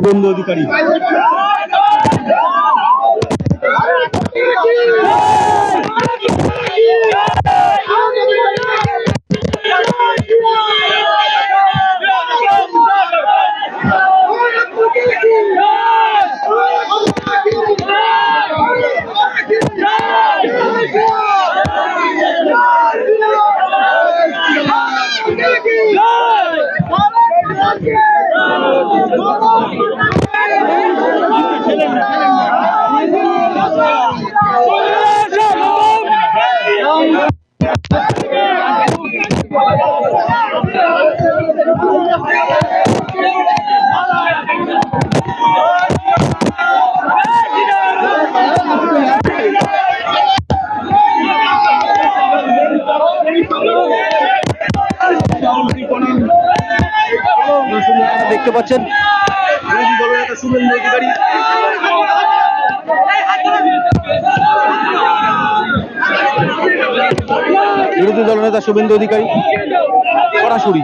শুভেন্দু অধিকারী। দেখতে পাচ্ছেন শুভেন্দু অধিকারী। বিরোধী দলনেতা শুভেন্দু অধিকারী সরাসরি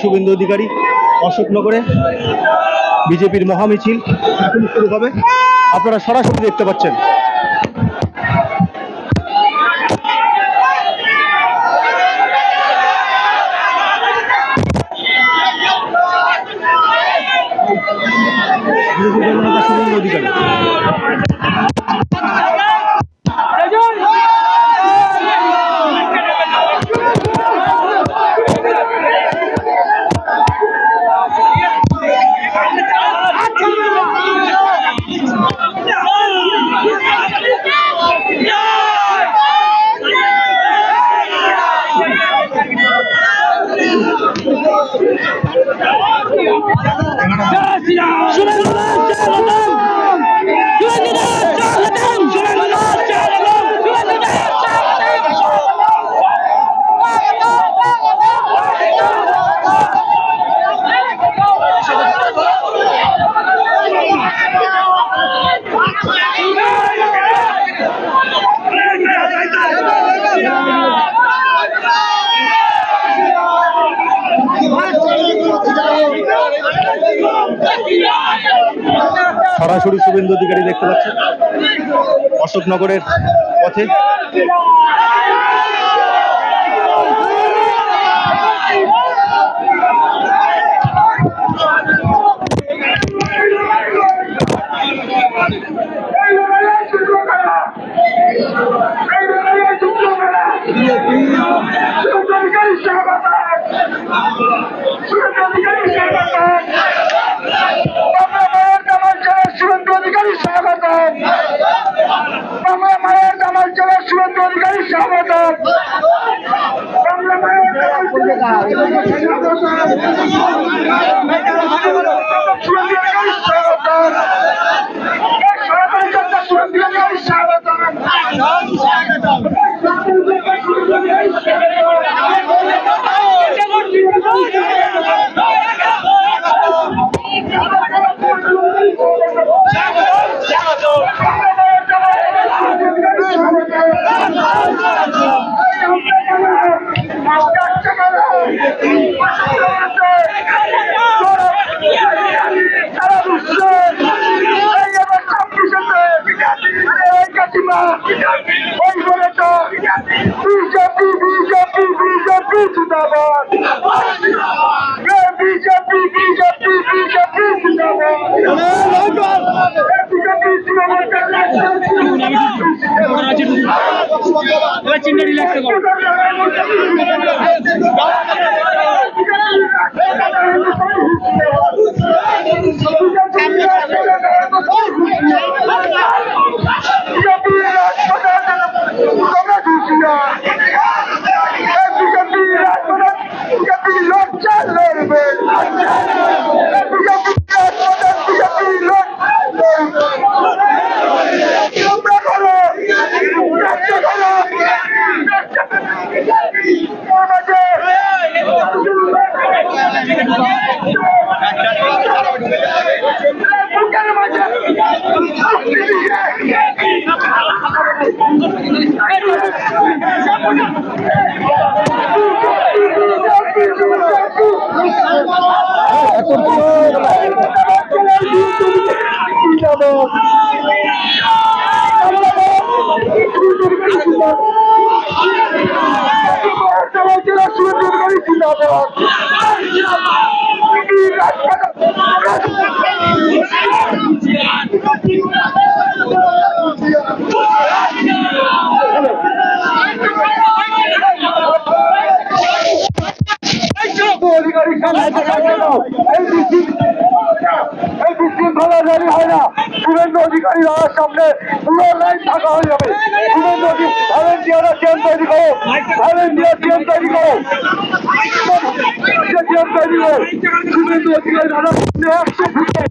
শুভেন্দু অধিকারী অশোকনগরে বিজেপির মহামিছিল এখন শুরু হবে, আপনারা সরাসরি দেখতে পাচ্ছেন। শুভেন্দু অধিকারী সরাসরি শুভেন্দু অধিকারী দেখতে পাচ্ছেন অশোকনগরের পথে। বিশৃঙ্খলা জারি হয় না। শুভেন্দু অধিকারী রাজার সামনে পুরো লাইন থাকা হয়ে যাবে। শুভেন্দু ভলেন্টিয়াররা চেয়ার তৈরি করো, ভলেন্টিয়ার চেয়ার তৈরি করো, চেয়ার তৈরি করো। শুভেন্দু অধিকারী রাজার সামনে 100 ফুটে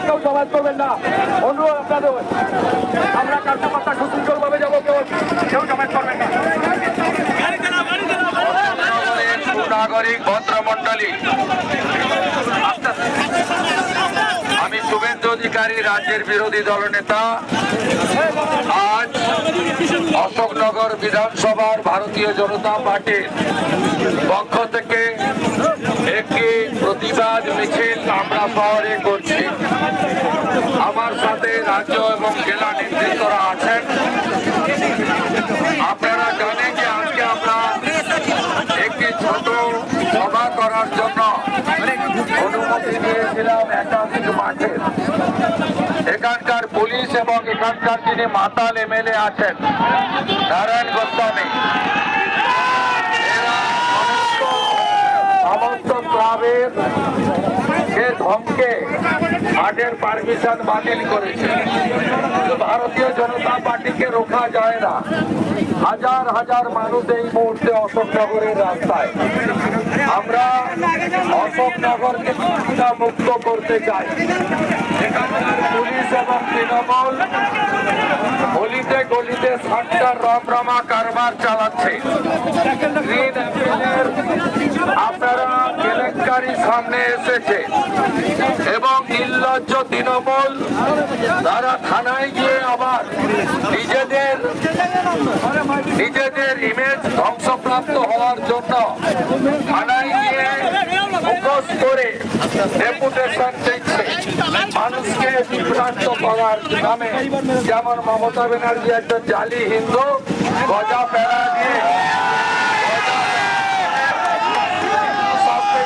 কেউ সমাজ করবেন না। অনুরোধ আপনাদের, আমরা কার্যকর্তা সুশৃঙ্খলভাবে যাবো, কেউ সমাজ করবেন না। নাগরিক ভদ্রমন্ডলী, আমি শুভেন্দু অধিকারী, রাজ্যের বিরোধী দলনেতা। আজ অশোকনগর বিধানসভার ভারতীয় জনতা পার্টির পক্ষ থেকে একটি প্রতিবাদ মিছিল আমরা শহরে করছি। আমার সাথে রাজ্য এবং জেলা নেতৃত্বরা আছেন। আপনারা জানেন যে আজকে আমরা একটি ছোট সভা করার জন্য অনুমতি দিয়েছিলাম একাধিক মাঠে। এখানকার পুলিশ এবং এখানকার যিনি মাতাল এমএলএ আছেন নারায়ণ গোস্বামী, এরা সমস্ত ক্লাবের যে ধমকে মাঠের পারমিশন বাতিল করেছে। ভারতীয় জনতা পার্টিকে রোখা যায় না। হাজার হাজার মানুষ এই মুহূর্তে অশোকনগরের রাস্তায়। আমরা অশোকনগরকে মুক্ত করতে চাই। এখানকার পুলিশ এবং তৃণমূল গলিতে গলিতে সাতটার রমরমা কারবার চালাচ্ছে। গ্রিন অ্যাপেলের আপনারা কেলেঙ্কারি সামনে এসেছে এবং নির্লজ্জ তৃণমূল তারা থানায় গিয়ে আবার নিজেদের ইমেজ ধ্বংসপ্রাপ্ত হওয়ার জন্য থানায় গিয়ে মুখোশ করে ডেপুটেশন দিচ্ছে মানুষকে বিভ্রান্ত করার নামে। যেমন মমতা ব্যানার্জি একটা জালি হিন্দু গজা প্যারা দিয়ে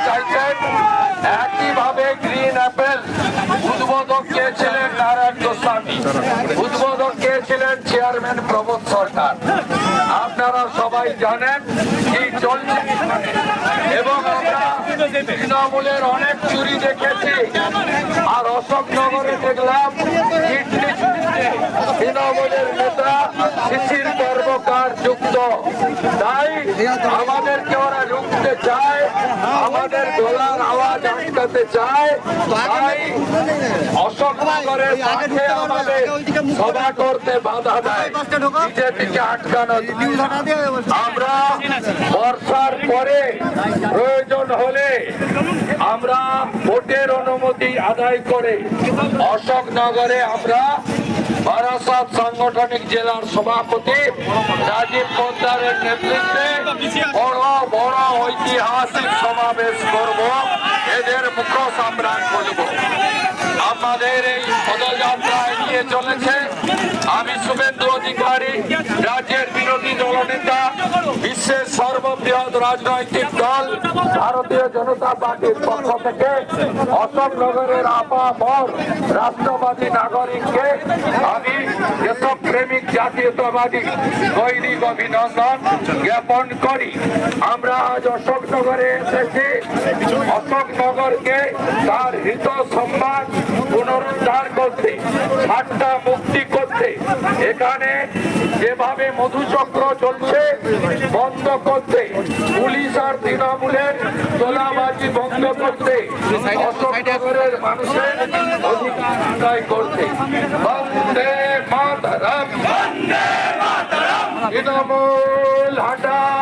চাইছেন। একইভাবে গ্রিন অ্যাপেল উদ্বোধক কে ছিলেন নারায়ণ গোস্বামী, উদ্বোধক কে ছিলেন চেয়ারম্যান প্রবোধ সরকার। আপনারা সবাই জানেন কি চলছে এবং আমরা তৃণমূলের অনেক চুরি দেখেছি। আর অশোকনগরে দেখলাম তৃণমূলের নেতা শিশির কর্মকার যুক্ত। তাই আমাদেরকে ওরা রুখতে চায়, আমাদের গলার আওয়াজ আটকাতে চায়। তাই অশোকনগরের মাঠে আমাদের সভা করতে বাধা দেয়, বিজেপিকে আটকানো। আমরা বর্ষার পরে প্রয়োজন হলে আমরা ভোটের অনুমতি আদায় করে অশোকনগরে আমরা বারাসাত সাংগঠনিক জেলার সভাপতি রাজীব পোদ্দারের নেতৃত্বে বড় বড় ঐতিহাসিক সমাবেশ করব। এদের মুখোশ আমরা খুলব। আমাদের এই পদযাত্রা এগিয়ে চলেছে। আমি শুভেন্দু অধিকারী, রাজ্যের বিরোধী দলনেতা, বিশ্বের সর্ববৃহৎ রাজনৈতিক দল ভারতীয় জনতা পার্টির পক্ষ থেকে অশোকনগরের আপামর রাষ্ট্রবাদী নাগরিককে আমি দেশপ্রেমিক জাতীয়তাবাদী গৈরিক অভিনন্দন জ্ঞাপন করি। আমরা আজ অশোকনগরে এসেছি অশোকনগরকে তার হিত সম্মান পুনরুদ্ধার করতে, ঠাট্টা মুক্তি করতে। এখানে যেভাবে মধুচক্র চলছে বন্ধ করতে, পুলিশ আর তৃণমূলের তোলাবাজি বন্ধ করতে, অশোকনগরের মানুষের অধিকার আদায় করতে। বন্দে মাতরম, তৃণমূল হটাও,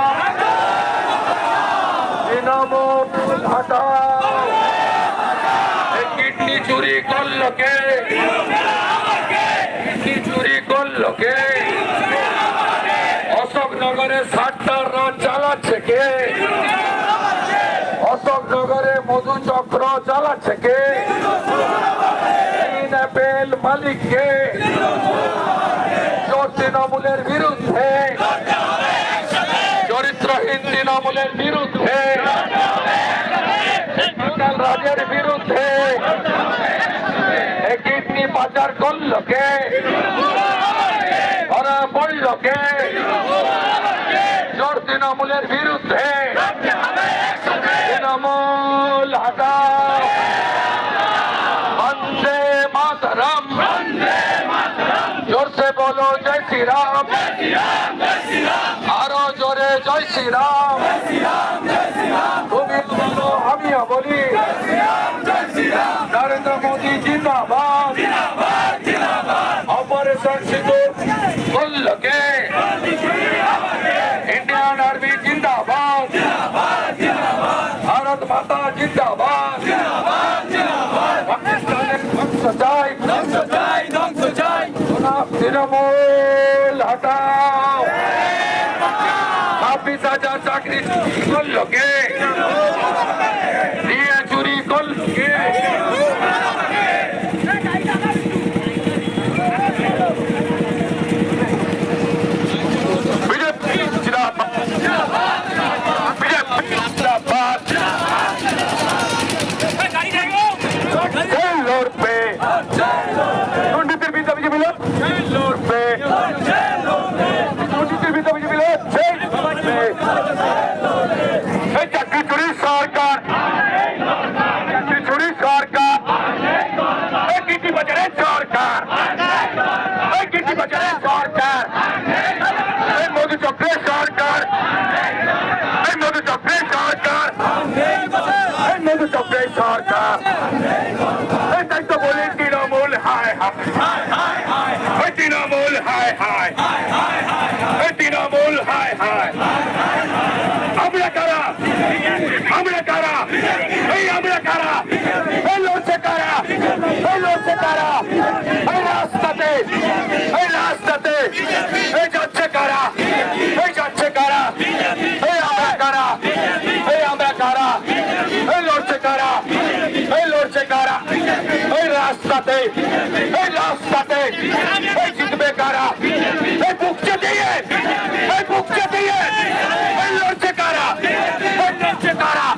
তৃণমূল হটাও। কিডনি চুরি করলো কে? কিডনি চুরি করলো কে? অশোকনগরে 60টার রাত চালাচ্ছে কে? অশোকনগরে মধুচক্র চালাচ্ছে কে? গ্রিন অ্যাপেল মালিক কে? চোর তৃণমূলের বিরুদ্ধে, চরিত্রহীন তৃণমূলের বিরুদ্ধে, রাজের বিরুদ্ধে। কিডনি পাচার করলো কে? ধরা পড়লো কে? চোর তৃণমূলের বিরুদ্ধে। তৃণমূল হটাও, বন্দে মাতরম, জোরসে বলো জয় শ্রী রাম, আরো জোরে জয় শ্রী রাম। তুমি বলো আমিও বলি, নরেন্দ্র মোদী জিন্দাবাদ, অপারেশন সিঁদুর করলো কে? ইন্ডিয়ান আর্মি জিন্দাবাদ, ভারত মাতা জিন্দাবাদ। পাকিস্তানের ধ্বংস চাই, তৃণমূল হটাও। 26,000 চাকরি করলো কে? দিয়ে চুরি করলো কে? বিজেপি জিন্দাবাদ, বিজেপি জিন্দাবাদ। দুর্নীতির বিরুদ্ধে সরকার। এটাই তো বলি তৃণমূল হায় হায়, ওই তৃণমূল হায় হায়, ওই তৃণমূল হায় হায়। আমরা কারা, আমরা কারা, এই আমরা কারা, এই লড়ছে কারা, এই লড়ছে কারা, এই রাস্তাতে, এই রাস্তাতে, এই যাচ্ছে কারা, এই যাচ্ছে কারা, এই আমরা কারা, এই আমরা কারা, এই লড়ছে কারা, এই লড়ছে কারা, এই রাস্তাতে, এই রাস্তাতে, এই জিতবে কারা, এই বুকছে দিয়ে, এই বুকছে দিয়ে, এই লড়ছে কারা, এই লড়ছে কারা,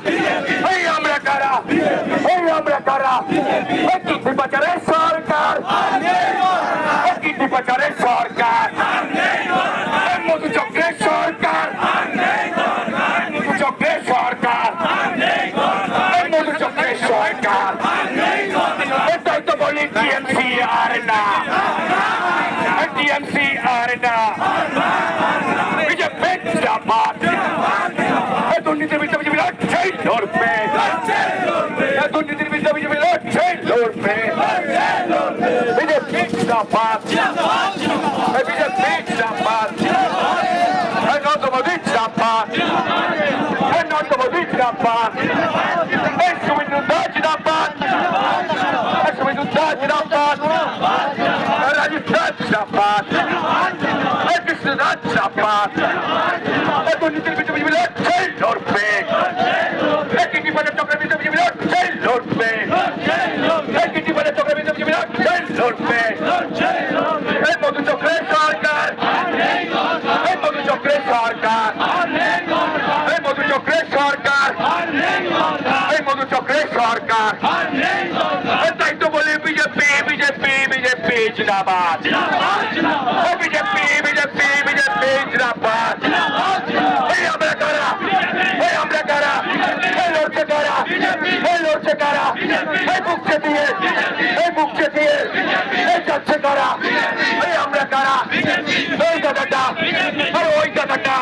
এই আমরা কারা, এই আমরা কারা, এই কীর্তি পাচারের সরকার, এই কীর্তি পাচারের সরকার, এই মধুচক্রের সরকার, মধুচক্রের সরকার, এই মধুচক্রের সরকার। এটাই তো বলি টিএমসি আর না, টিএমসি আর না, বিজেপি জিন্দাবাদ। এই দুর্নীতির বিরুদ্ধে বিজেপি লড়ছে, লড়বে, এই দুর্নীতির বিরুদ্ধে বিজেপি লড়ছে, লড়বে, বিজেপি জিন্দাবাদ, এই বিজেপি জিন্দাবাদ, এই নরেন্দ্র মোদী জিন্দাবাদ, এই নরেন্দ্র মোদী জিন্দাবাদ, এই শুভেন্দু দাস জিন্দাবাদ, এই শুভেন্দু দাস জিন্দাবাদ, এই রাজীব দাস জিন্দাবাদ, এই কৃষ্ণ দাস জিন্দাবাদ। এই দুর্নীতির বিরুদ্ধে বিজেপি লড়ছে, লড়বে, এই কীর্তি পাচার চক্রের বিরুদ্ধে বিজেপি লড়ছে, লড়বে, এই কীর্তি পাচার চক্রের বিরুদ্ধে বিজেপি লড়ছে, লড়বে। এই মধুচক্রের সরকার, এই মধুচক্রের সরকার, এই মধুচক্রের সরকার, এই মধুচক্রের সরকার। তাই তো বলি বিজেপি, বিজেপি, বিজেপি জিন্দাবাদ, বিজেপি, বিজেপি, বিজেপি জিন্দাবাদ। এই আমরা কারা, এই আমরা কারা, এই লড়ছে কারা, এই লড়ছে কারা, এই বুকছে দিয়ে, এই বুকছে দিয়ে, এই যাচ্ছে কারা, এই আমরা কারা, ওই দাদাটা, আর ওই দাদাটা,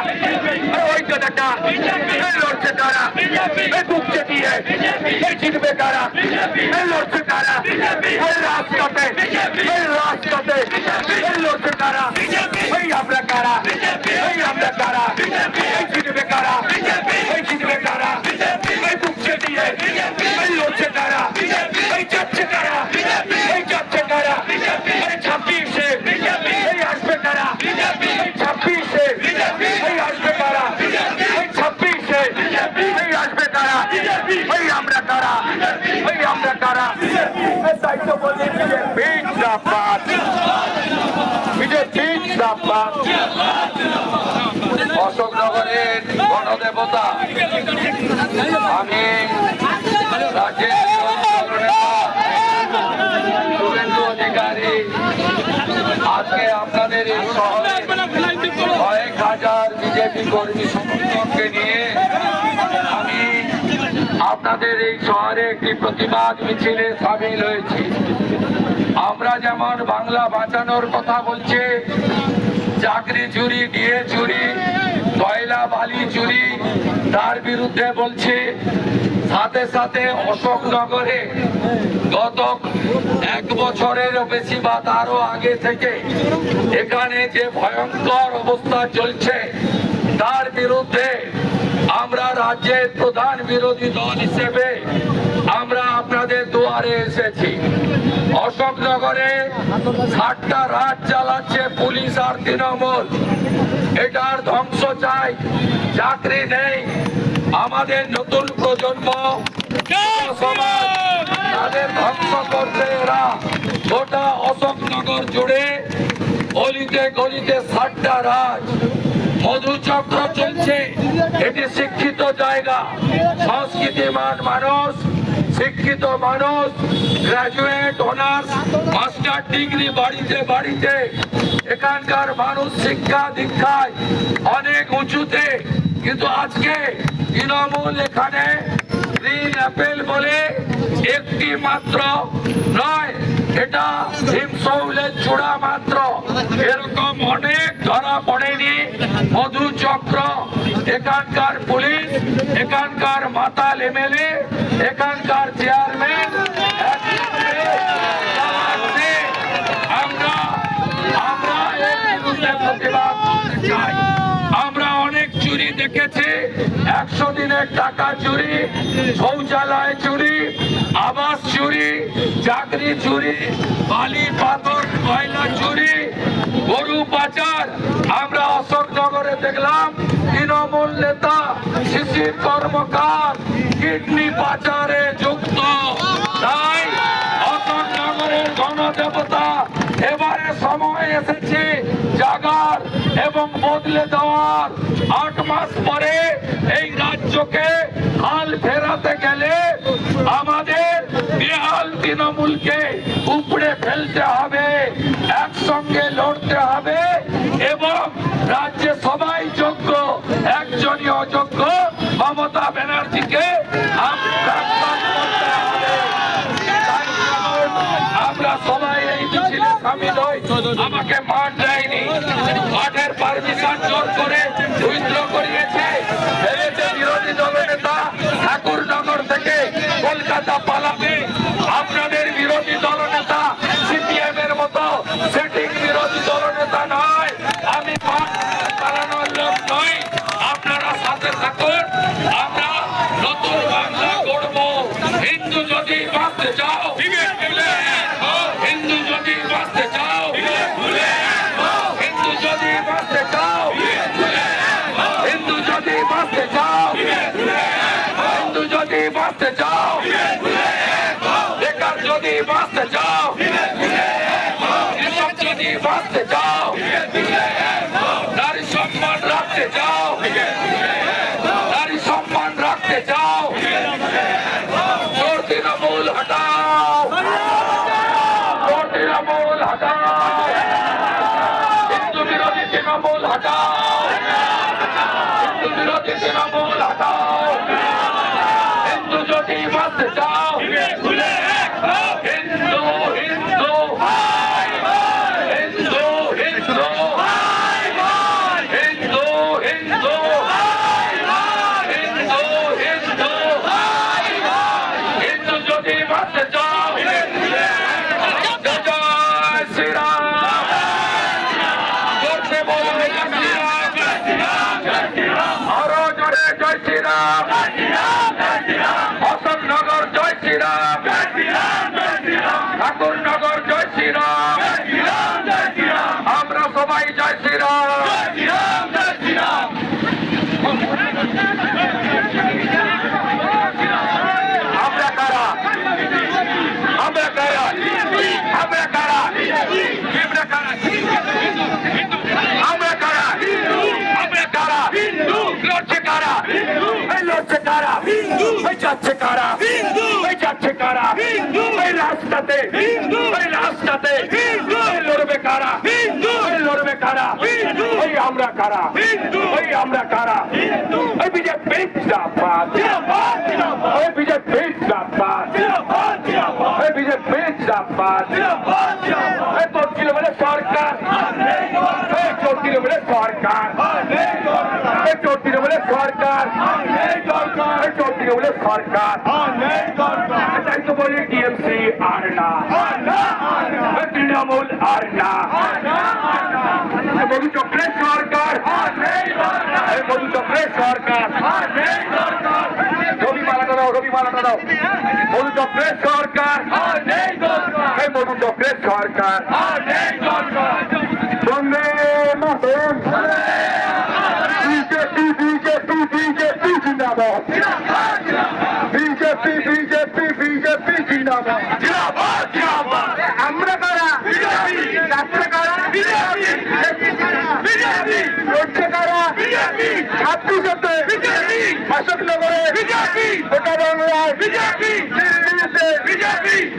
আর ওই দাদাটা, এই লড়ছে কারা, এই বুকছে দিয়ে, এই জিতবে কারা, এই লড়ছে কারা, এই রাস্তাতে, এই রাস্তাতে, এই লড়ছে কারা, এই আমরা কারা, এই আমরা কারা, এই জিতবে কারা, এই জিতবে কারা, এই বুকছে দিয়ে, এই লড়ছে কারা, এই যাচ্ছে কারা, এই যাচ্ছে কারা, এই 26-এ, এই আসবে কারা, এই 26-এ, এই আসবে কারা, এই 26-এ, এই আসবে কারা, এই আমরা কারা, এই আমরা কারা। এই দায়িত্ব বলি বিজেপি জিন্দাবাদ, বিজেপি জিন্দাবাদ। অশোকনগরের গণদেবতা আমি রাজ্যের শুভেন্দু অধিকারী আজকে আপনাদের এই শহরে কয়েক হাজার বিজেপি কর্মী সমর্থককে নিয়ে আমি আপনাদের এই শহরে একটি প্রতিবাদ মিছিলে সামিল হয়েছি। আমরা যেমন বাংলা বাঁচানোর কথা বলছি, চাকরি চুরি, ডিএ চুরি, কয়লা বালি চুরি তার বিরুদ্ধে বলছি, সাথে সাথে অশোকনগরে গত 1 বছরেরও বেশি বা তারও আগে থেকে এখানে যে ভয়ঙ্কর অবস্থা চলছে তার বিরুদ্ধে আমরা রাজ্যের প্রধান বিরোধী দল হিসেবে আমরা আপনাদের দুয়ারে এসেছি। অশোকনগরে 7টা রাত চালাচ্ছে পুলিশ আর তৃণমূল, এটার ধ্বংস চাই। চাকরি নেই, আমাদের নতুন প্রজন্ম সমাজ তাদের ধ্বংস করছে এরা। গোটা অশোকনগর জুড়ে অলিতে গলিতে 7টা রাত মধুচক্র চলছে। এটি শিক্ষিত জায়গা, সংস্কৃতিমান মানুষ, শিক্ষিত মানুষ, গ্রাজুয়েট, অনার্স, মাস্টার ডিগ্রি বাড়িতে বাড়িতে। এখানকার মানুষ শিক্ষা দীক্ষায় অনেক উঁচুতে, কিন্তু আজকে তৃণমূল এখানে গ্রিন অ্যাপেল বলে একটি মাত্র নয়, এটা হিমশৌলের চূড়া মাত্র। এরকম অনেক ধরা পড়েনি। মধু চক্র, এখানকার পুলিশ, এখানকার মাতাল এমএলএ, এখানকার চেয়ারম্যান, আমরা এর বিরুদ্ধে প্রতিবাদ করতে চাই। আমরা অনেক চুরি দেখেছি, 100 দিনের টাকা চুরি, শৌচালয় চুরি, আবাস চুরি, চাকরি চুরি, বালি পাথর কয়লা চুরি, গরু পাচার। আমরা অশোকনগরে দেখলাম তৃণমূল নেতা শিশির কর্মকার কিডনি পাচারে যুক্ত। তাই অশোকনগরের গণদেবতা, এবারে সময় এসেছে জাগার এবং বদলে দেওয়ার। 8 মাস পরে এই রাজ্যকে হাল ফেরাতে গেলে আমাদের বেহাল তৃণমূলকে উপড়ে ফেলতে হবে, একসঙ্গে লড়তে হবে এবং রাজ্যে সবাই যোগ্য, একজনই অযোগ্য মমতা ব্যানার্জিকে আমরা সবাই এই মিছিলে সামিল হই। আমাকে মাঠ দেয়নি, মাঠের পারমিশন জোর করে উইথড্র করিয়েছে। ভেবেছে বিরোধী দলনেতা ঠাকুরনগর থেকে কলকাতা পালাবে। আপনাদের বিরোধী দলনেতা সিপিএম এর মতো সিটিং বিরোধী দলনেতা নয়। আমি মাঠ পালানোর লোক নই। আপনারা সাথে থাকুন, আমরা নতুন বাংলা গড়ব। হিন্দু যদি বাঁচতে চাও, হিন্দু যদি বাঁচতে চাও, হিন্দু যদি বাঁচতে চাও, হিন্দু যদি বাঁচতে চাও, হিন্দু যদি বাঁচতে চাও, বেকার যদি বাঁচতে চাও, কৃষক যদি বাঁচতে চাও, নারী সম্মান রাখতে চাও, নারী সম্মান রাখতে চাও, চোর তৃণমূল হটাও, চোর তৃণমূল হটাও, হিন্দু বিরোধী তৃণমূল হটাও, হিন্দু বিরোধী তৃণমূল হটাও। হিন্দু যদি বাঁচতে চাও, হিন্দু হিন্দু হিন্দু হিন্দু হিন্দু হিন্দু হিন্দু হিন্দু যদি বাঁচতে চাও, জয় শ্রীরাম করতে বলবে, আরো জোরে জয় শ্রীরাম, অশোকনগর জয় শ্রীরাম, ঠাকুরনগর জয় শ্রীরাম, আমরা সবাই জয় শ্রীরাম। আমরা কারা, আমরা কারা, আমরা কারা, আমরা কারা, আমরা কারা, আমরা কারা, লড়ছে কারা, এই লড়ছে কারা, এই যাচ্ছে কারা, এই যাচ্ছে কারা, এই রাস্তাতে, এই রাস্তাতে, এই লড়বে কারা, এই লড়বে কারা, এই আমরা কারা, এই আমরা কারা, এই বিজেপি জিন্দাবাদ, এই বিজেপি জিন্দাবাদ, এই বিজেপি জিন্দাবাদ, এই চলছিল বলে সরকার, এই চলছিল বলে সরকার, এই চলছিল বলে সরকার, এই চলছিল বলে সরকার, তাই তো বলি টিএমসি আর না, তৃণমূল আর না, মধু চক্রের সরকার, মধু চক্রের সরকার, রবি মালাটা দাও, রবি মালাটা দাও, মধু চক্রের সরকার, এই মধু চক্রের সরকার, বন্দে মাতরম, বিজেপি বিজেপি বিজেপি জিন্দাবাদ, বিজেপি বিজেপি বিজেপি জিন্দাবাদ, আমরা কারা, রাষ্ট্র কারা, লড়ছে কারা, 26-তে অশোকনগরে, গোটা বাংলায় দিল্লিতে,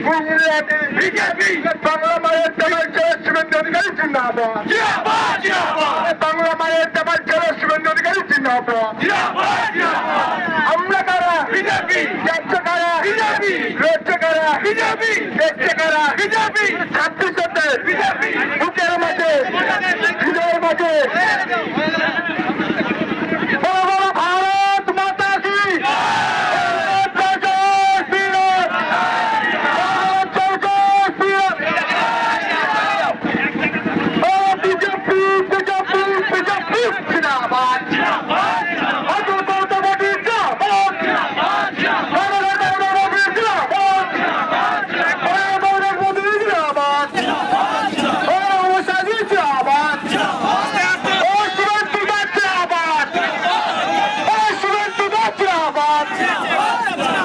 গুজরাটে, বাংলা মায়ের দাবার ছেলে শুভেন্দু অধিকারী জিন্দাবাদ, বাংলা মায়ের দাবার ছেলে শুভেন্দু অধিকারী জিন্দাবাদ, আমরা কারা, যাচ্ছে কারা, লড়ছে কারা, বিজেপি দেখছে কারা বিজেপি ছাত্রী সত্ত্বে বিজেপি বুকের মাঝে হৃদয়ের মাঝে বড় বড় ভারত মাতা কি জয় জয় শ্রীরাম জয় জয় শ্রীরাম ও বিজেপি বিজেপি বিজেপি জিন্দাবাদ অটল মমতা মোদী জিন্দাবাদ নরেন্দ্র মোদী জিন্দাবাদ নরেন্দ্র মোদী জিন্দাবাদ ও ওসাজি জিন্দাবাদ ও সুরন্ত দাস জিন্দাবাদ ও সুরন্ত দাস জিন্দাবাদ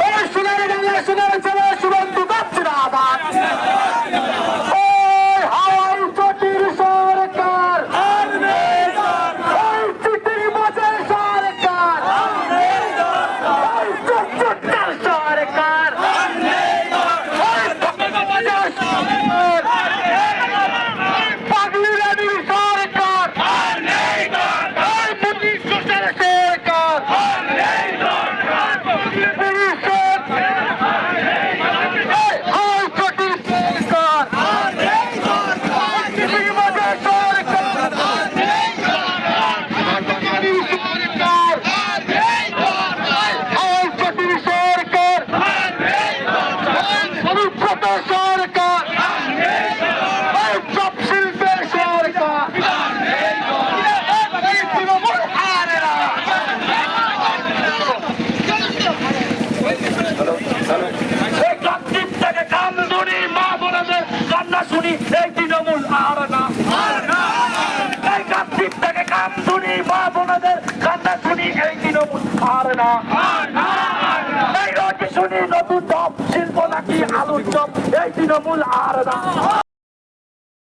ও সোনার বাংলা সোনার ছেলে সুরন্ত দাস জিন্দাবাদ ও হাওয়াই চটির সরকার ওই চিঠির মাঝে সরকার ওই চট্টগ্রাম সরকার ওই পাগলি রানীর সরকার ওই পুলিশ সরকার হাওয়াই চটির সরকার চিঠির মাঝে সরকার পাগলি সরকার হাওয়াই চটির সরকার অনুব্রত সরকার ওই চপ শিল্পের সরকার এই তৃণমূল হারে না এই কাকদ্বীপ থেকে কামদুনি মা বোনদের কান্না শুনি এই তৃণমূল